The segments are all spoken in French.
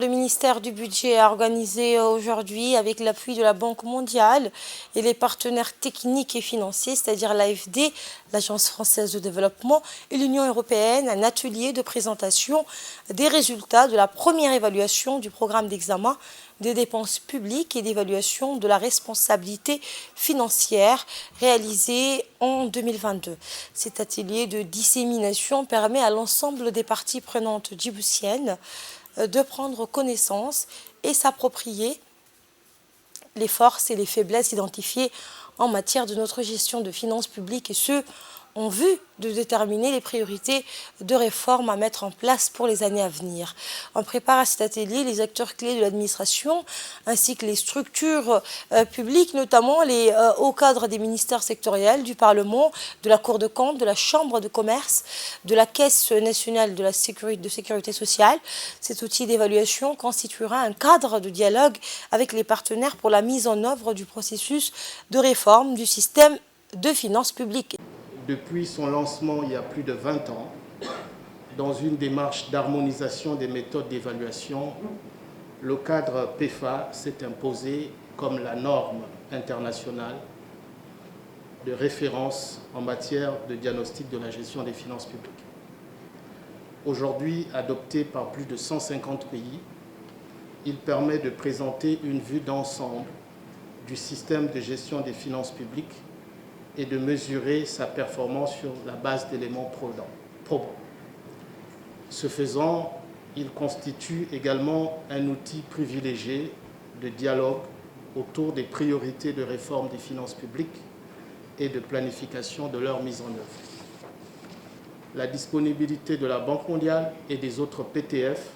Le ministère du Budget a organisé aujourd'hui, avec l'appui de la Banque mondiale et les partenaires techniques et financiers, c'est-à-dire l'AFD, l'Agence française de développement et l'Union européenne, un atelier de présentation des résultats de la première évaluation du programme d'examen des dépenses publiques et d'évaluation de la responsabilité financière réalisé en 2022. Cet atelier de dissémination permet à l'ensemble des parties prenantes djiboutiennes de prendre connaissance et s'approprier les forces et les faiblesses identifiées en matière de notre gestion de finances publiques et ce, en vue de déterminer les priorités de réforme à mettre en place pour les années à venir. On prépare à cet atelier les acteurs clés de l'administration ainsi que les structures publiques, notamment les hauts cadres des ministères sectoriels, du Parlement, de la Cour de compte, de la Chambre de commerce, de la Caisse nationale de la sécurité sociale. Cet outil d'évaluation constituera un cadre de dialogue avec les partenaires pour la mise en œuvre du processus de réforme du système de finances publiques. Depuis son lancement il y a plus de 20 ans, dans une démarche d'harmonisation des méthodes d'évaluation, le cadre PEFA s'est imposé comme la norme internationale de référence en matière de diagnostic de la gestion des finances publiques. Aujourd'hui adopté par plus de 150 pays, il permet de présenter une vue d'ensemble du système de gestion des finances publiques et de mesurer sa performance sur la base d'éléments probants. Ce faisant, il constitue également un outil privilégié de dialogue autour des priorités de réforme des finances publiques et de planification de leur mise en œuvre. La disponibilité de la Banque mondiale et des autres PTF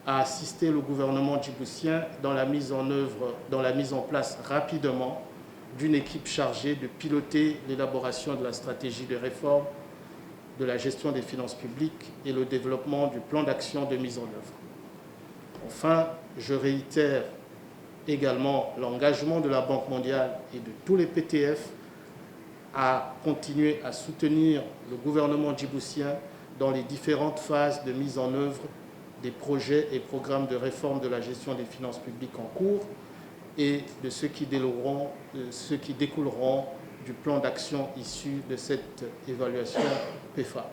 a assisté le gouvernement djiboutien dans la mise en place rapidement d'une équipe chargée de piloter l'élaboration de la stratégie de réforme de la gestion des finances publiques et le développement du plan d'action de mise en œuvre. Enfin, je réitère également l'engagement de la Banque mondiale et de tous les PTF à continuer à soutenir le gouvernement djiboutien dans les différentes phases de mise en œuvre des projets et programmes de réforme de la gestion des finances publiques en cours et de ceux qui découleront du plan d'action issu de cette évaluation PEFA.